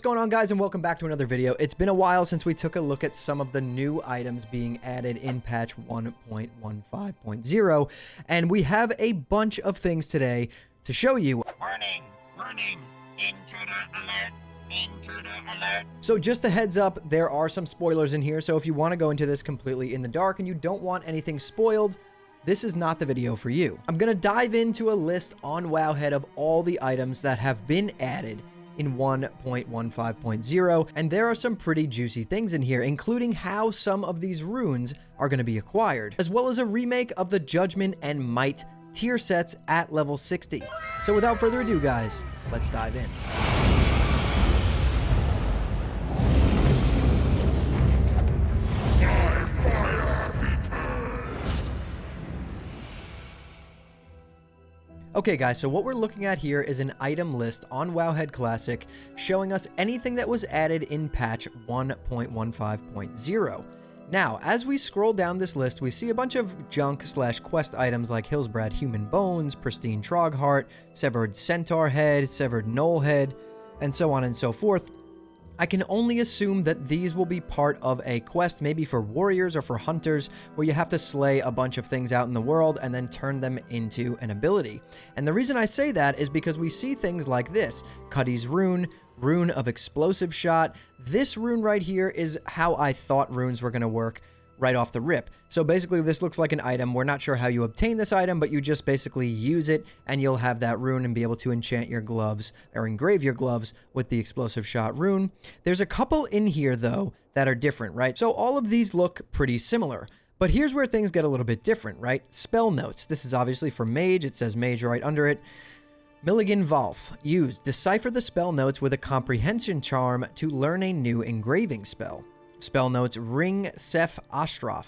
going on, guys, and welcome back to another video. It's been a while since we took a look at some of the new items being added in patch 1.15.0, and we have a bunch of things today to show you. Warning! Intruder alert! Intruder alert! So just a heads up, there are some spoilers in here, so if you want to go into this completely in the dark and you don't want anything spoiled, this is not the video for you. I'm going to dive into a list on Wowhead of all the items that have been added in 1.15.0, and there are some pretty juicy things in here, including how some of these runes are going to be acquired, as well as a remake of the Judgment and Might tier sets at level 60. So without further ado, guys, let's dive in. Okay, guys, so what we're looking at here is an item list on Wowhead Classic showing us anything that was added in patch 1.15.0. Now, as we scroll down this list, we see a bunch of junk/quest items like Hillsbrad Human Bones, Pristine Trog Heart, Severed Centaur Head, Severed Knoll Head, and so on and so forth. I can only assume that these will be part of a quest, maybe for warriors or for hunters, where you have to slay a bunch of things out in the world and then turn them into an ability. And the reason I say that is because we see things like this: Cuddy's Rune, Rune of Explosive Shot. This rune right here is how I thought runes were going to work right off the rip. So basically this looks like an item. We're not sure how you obtain this item, but you just basically use it and you'll have that rune and be able to enchant your gloves or engrave your gloves with the Explosive Shot rune. There's a couple in here though that are different, right? So all of these look pretty similar, but here's where things get a little bit different, right? Spell notes. This is obviously for mage. It says mage right under it. Milligan Valf. Use. Decipher the spell notes with a comprehension charm to learn a new engraving spell. Spell notes Ring Sef Astrof.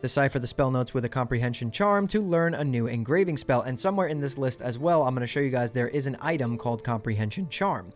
Decipher the spell notes with a comprehension charm to learn a new engraving spell. And somewhere in this list as well, I'm going to show you guys there is an item called comprehension charm.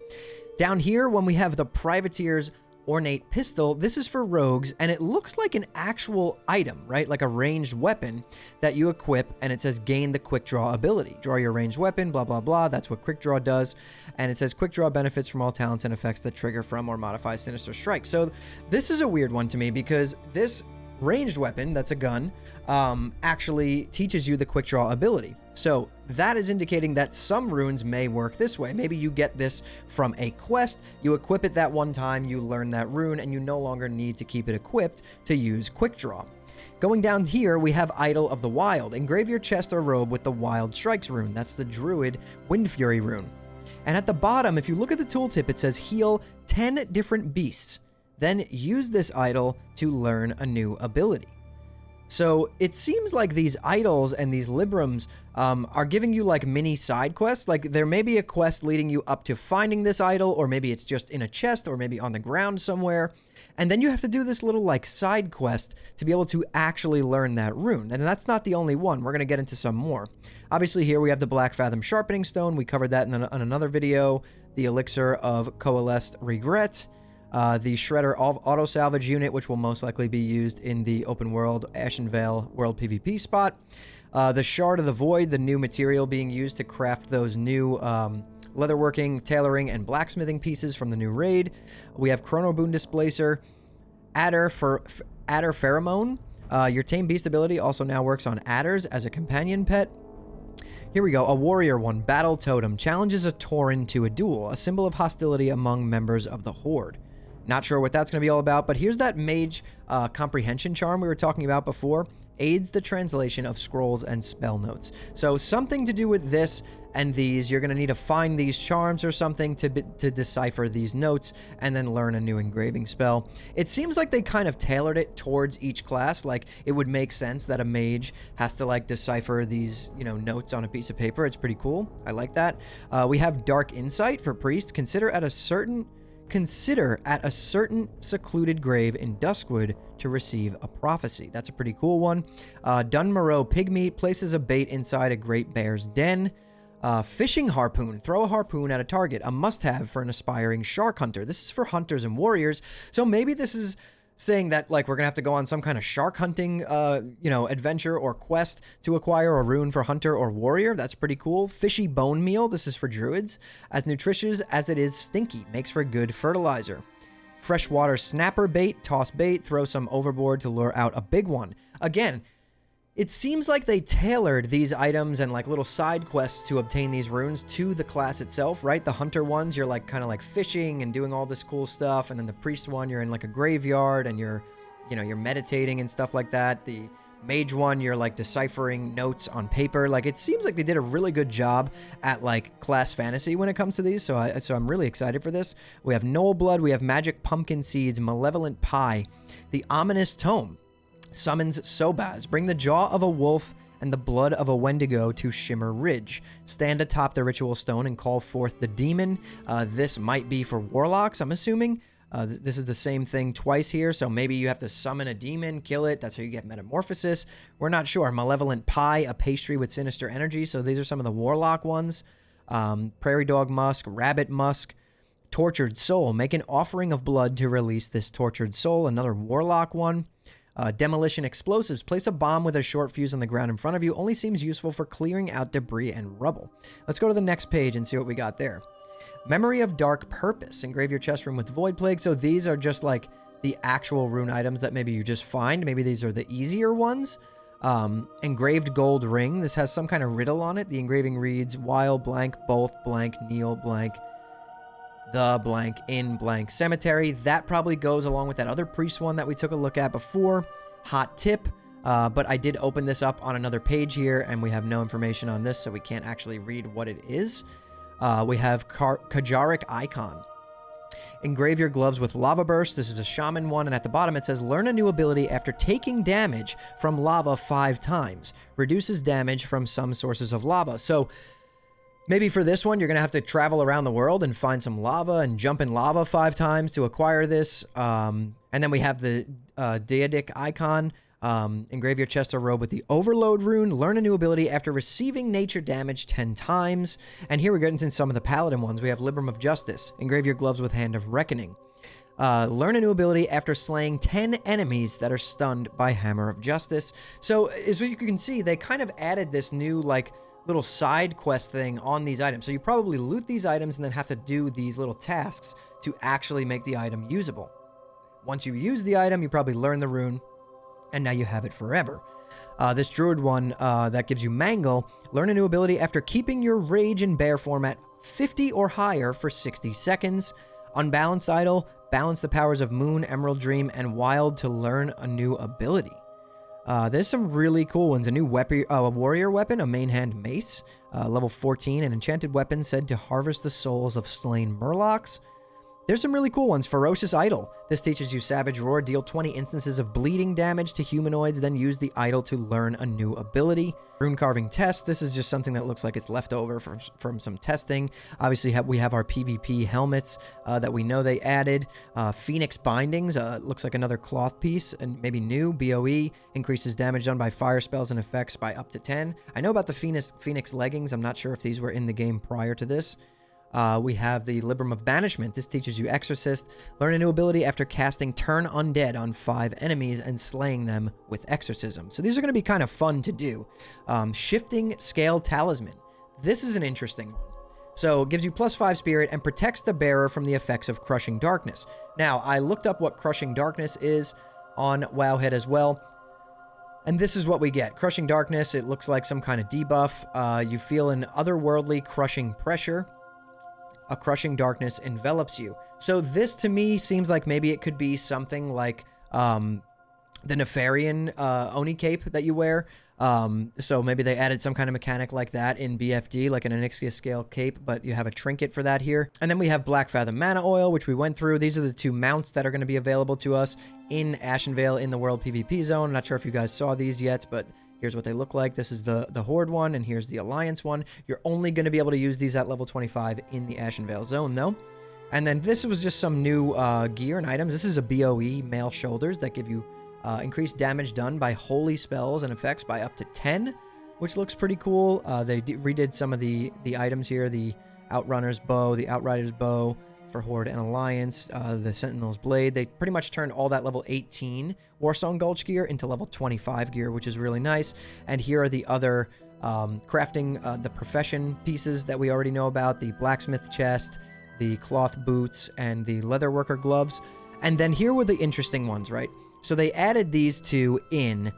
Down here, when we have the Privateer's Ornate Pistol, this is for rogues, and it looks like an actual item, right? Like a ranged weapon that you equip, and it says gain the quick draw ability. Draw your ranged weapon, blah, blah, blah. That's what quick draw does. And it says quick draw benefits from all talents and effects that trigger from or modify Sinister Strike. So this is a weird one to me because this ranged weapon, that's a gun, actually teaches you the quick draw ability. So that is indicating that some runes may work this way. Maybe you get this from a quest, you equip it that one time, you learn that rune, and you no longer need to keep it equipped to use quick draw. Going down here, we have Idol of the Wild. Engrave your chest or robe with the Wild Strikes rune. That's the Druid Wind Fury rune. And at the bottom, if you look at the tooltip, it says heal 10 different beasts. Then use this idol to learn a new ability. So it seems like these idols and these librams are giving you like mini side quests. Like there may be a quest leading you up to finding this idol, or maybe it's just in a chest, or maybe on the ground somewhere. And then you have to do this little like side quest to be able to actually learn that rune. And that's not the only one. We're going to get into some more. Obviously here we have the Black Fathom Sharpening Stone. We covered that in another video. The Elixir of Coalesced Regret. The Shredder Auto Salvage unit, which will most likely be used in the open world Ashen Vale World PvP spot. The Shard of the Void, the new material being used to craft those new leatherworking, tailoring, and blacksmithing pieces from the new raid. We have Chrono Boon Displacer, Adder Pheromone. Your Tame Beast ability also now works on adders as a companion pet. Here we go, a warrior one, Battle Totem. Challenges a Tauren to a duel, a symbol of hostility among members of the Horde. Not sure what that's going to be all about, but here's that mage comprehension charm we were talking about before. Aids the translation of scrolls and spell notes. So something to do with this and these. You're going to need to find these charms or something to decipher these notes and then learn a new engraving spell. It seems like they kind of tailored it towards each class. Like it would make sense that a mage has to like decipher these, you know, notes on a piece of paper. It's pretty cool. I like that. We have Dark Insight for priest. Consider at a certain secluded grave in Duskwood to receive a prophecy. That's a pretty cool one. Dunmoreau Pigmeat places a bait inside a great bear's den. Fishing Harpoon. Throw a harpoon at a target. A must-have for an aspiring shark hunter. This is for hunters and warriors. So maybe this is saying that like we're gonna have to go on some kind of shark hunting, adventure or quest to acquire a rune for hunter or warrior. That's pretty cool. Fishy bone meal. This is for druids. As nutritious as it is stinky, makes for good fertilizer. Freshwater snapper bait. Toss bait. Throw some overboard to lure out a big one. Again, it seems like they tailored these items and like little side quests to obtain these runes to the class itself, right? The hunter ones, you're like kind of like fishing and doing all this cool stuff. And then the priest one, you're in like a graveyard and you're meditating and stuff like that. The mage one, you're like deciphering notes on paper. Like it seems like they did a really good job at like class fantasy when it comes to these. So I'm really excited for this. We have Knoll Blood. We have Magic Pumpkin Seeds, Malevolent Pie, the Ominous Tome. Summons Sobaz. Bring the jaw of a wolf and the blood of a Wendigo to Shimmer Ridge. Stand atop the ritual stone and call forth the demon. This might be for warlocks, I'm assuming. This is the same thing twice here, so maybe you have to summon a demon, kill it. That's how you get metamorphosis. We're not sure. Malevolent Pie, a pastry with sinister energy. So these are some of the warlock ones. Prairie Dog Musk, Rabbit Musk. Tortured Soul. Make an offering of blood to release this tortured soul. Another warlock one. Demolition Explosives. Place a bomb with a short fuse on the ground in front of you. Only seems useful for clearing out debris and rubble. Let's go to the next page and see what we got there. Memory of Dark Purpose. Engrave your chest room with Void Plague. So these are just like the actual rune items that maybe you just find. Maybe these are the easier ones. Engraved Gold Ring. This has some kind of riddle on it. The engraving reads, while blank, both blank, kneel blank, the blank in blank cemetery. That probably goes along with that other priest one that we took a look at before. Hot tip, but I did open this up on another page here and we have no information on this, so we can't actually read what it is. We have Kajaric Icon. Engrave your gloves with Lava Burst. This is a shaman one, and at the bottom it says learn a new ability after taking damage from lava 5 times. Reduces damage from some sources of lava. So maybe for this one, you're going to have to travel around the world and find some lava and jump in lava 5 times to acquire this. And then we have the Deodic Icon. Engrave your chest or robe with the Overload rune. Learn a new ability after receiving nature damage 10 times. And here we get into some of the Paladin ones. We have Libram of Justice. Engrave your gloves with Hand of Reckoning. Learn a new ability after slaying 10 enemies that are stunned by Hammer of Justice. So as you can see, they kind of added this new like little side quest thing on these items. So you probably loot these items and then have to do these little tasks to actually make the item usable. Once you use the item, you probably learn the rune, and now you have it forever. This druid one that gives you Mangle. Learn a new ability after keeping your rage in bear form at 50 or higher for 60 seconds. Unbalanced Idol. Balance the powers of Moon, Emerald Dream, and Wild to learn a new ability. There's some really cool ones. A new warrior weapon, a main hand mace, level 14, an enchanted weapon said to harvest the souls of slain murlocs. There's some really cool ones. Ferocious Idol. This teaches you Savage Roar. Deal 20 instances of bleeding damage to humanoids, then use the idol to learn a new ability. Rune Carving Test. This is just something that looks like it's left over from some testing. Obviously, we have our PvP helmets that we know they added. Phoenix Bindings. Looks like another cloth piece and maybe new. BOE. Increases damage done by fire spells and effects by up to 10. I know about the Phoenix Leggings. I'm not sure if these were in the game prior to this. We have the Libram of Banishment. This teaches you Exorcist. Learn a new ability after casting Turn Undead on 5 enemies and slaying them with Exorcism. So these are going to be kind of fun to do. Shifting Scale Talisman. This is an interesting one. So it gives you +5 spirit and protects the bearer from the effects of Crushing Darkness. Now, I looked up what Crushing Darkness is on Wowhead as well. And this is what we get. Crushing Darkness, it looks like some kind of debuff. You feel an otherworldly crushing pressure. A crushing darkness envelops you. So this to me seems like maybe it could be something like the Nefarian Oni cape that you wear. So maybe they added some kind of mechanic like that in BFD, like an Onyxia scale cape, but you have a trinket for that here. And then we have Black Fathom Mana Oil, which we went through. These are the 2 mounts that are going to be available to us in Ashenvale in the World PvP Zone. I'm not sure if you guys saw these yet, but here's what they look like. This is the Horde one, and here's the Alliance one. You're only going to be able to use these at level 25 in the Ashenvale zone, though. And then this was just some new gear and items. This is a BOE, Mail Shoulders, that give you increased damage done by holy spells and effects by up to 10, which looks pretty cool. They redid some of the items here, the Outrunner's Bow, the Outrider's Bow, for Horde and Alliance. The Sentinel's Blade, they pretty much turned all that level 18 Warsong Gulch gear into level 25 gear, which is really nice. And here are the other crafting, the profession pieces that we already know about, the blacksmith chest, the cloth boots, and the leatherworker gloves. And then here were the interesting ones, right? So they added these two in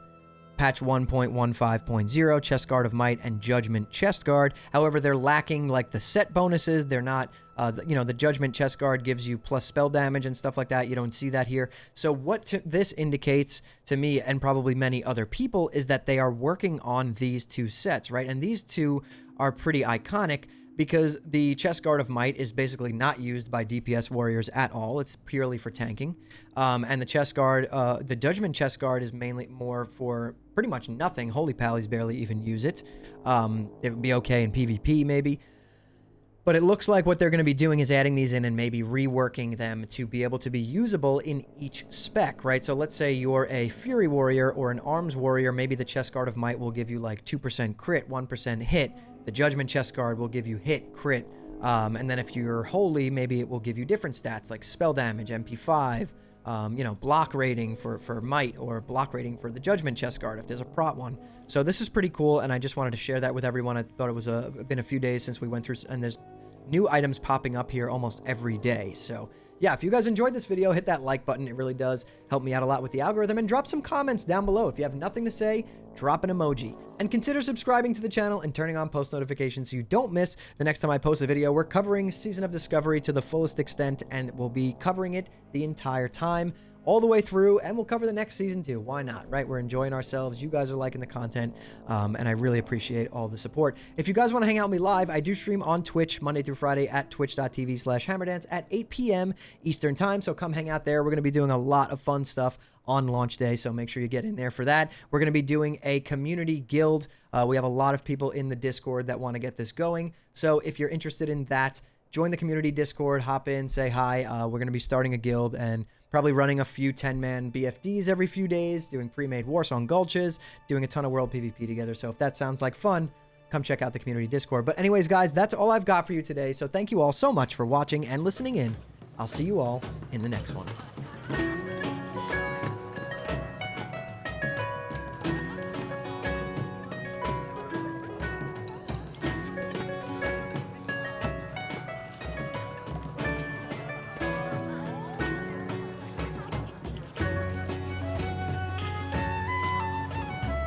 patch 1.15.0, Chest Guard of Might and Judgment Chest Guard. However, they're lacking like the set bonuses. They're not, the Judgment Chest Guard gives you plus spell damage and stuff like that. You don't see that here. So what this indicates to me and probably many other people is that they are working on these two sets, right? And these two are pretty iconic because the Chest Guard of Might is basically not used by DPS warriors at all. It's purely for tanking. And the Chest Guard, the Judgment Chest Guard is mainly more for pretty much nothing. Holy Pallies barely even use it. It would be okay in PvP maybe. But it looks like what they're going to be doing is adding these in and maybe reworking them to be able to be usable in each spec, right? So let's say you're a Fury Warrior or an Arms Warrior. Maybe the Chest Guard of Might will give you like 2% crit, 1% hit. The Judgment Chest Guard will give you hit, crit, and then if you're Holy, maybe it will give you different stats like spell damage, MP5, block rating for Might, or block rating for the Judgment Chest Guard if there's a prot one. So this is pretty cool, and I just wanted to share that with everyone. I thought it was been a few days since we went through, and there's new items popping up here almost every day. So yeah, if you guys enjoyed this video, hit that like button. It really does help me out a lot with the algorithm, and drop some comments down below. If you have nothing to say, drop an emoji. And consider subscribing to the channel and turning on post notifications so you don't miss the next time I post a video. We're covering Season of Discovery to the fullest extent, and we'll be covering it the entire time, all the way through, and we'll cover the next season too. Why not, right? We're enjoying ourselves. You guys are liking the content, and I really appreciate all the support. If you guys want to hang out with me live, I do stream on Twitch Monday through Friday at twitch.tv/hammerdance at 8 p.m. Eastern time, so come hang out there. We're going to be doing a lot of fun stuff on launch day, so make sure you get in there for that. We're going to be doing a community guild. We have a lot of people in the Discord that want to get this going, so if you're interested in that, join the community Discord, hop in, say hi. We're going to be starting a guild and probably running a few 10-man BFDs every few days, doing pre-made Warsong Gulches, doing a ton of World PvP together. So if that sounds like fun, come check out the community Discord. But anyways, guys, that's all I've got for you today. So thank you all so much for watching and listening in. I'll see you all in the next one.